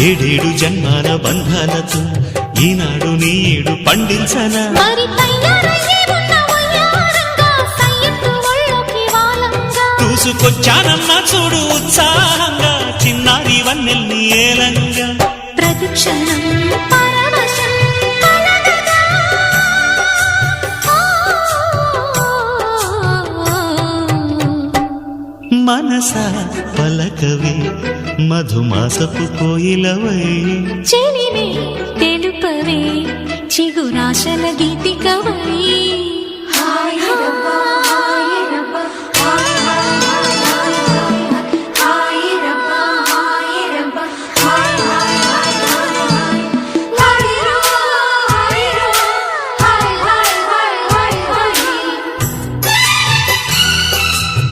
ఏడేడు జన్మాల బంధాలతో ఈనాడు నీడు పండించనా చూసుకొచ్చానమ్మా చూడు ఉత్సాహంగా చిన్నారి వన్నెల్ని ఏలంగా ప్రతిక్షణం మనసా పలకవే మధుమాసపు కోయిలవై చెలిమే తెలుపవే చిగురాశల గీతికవై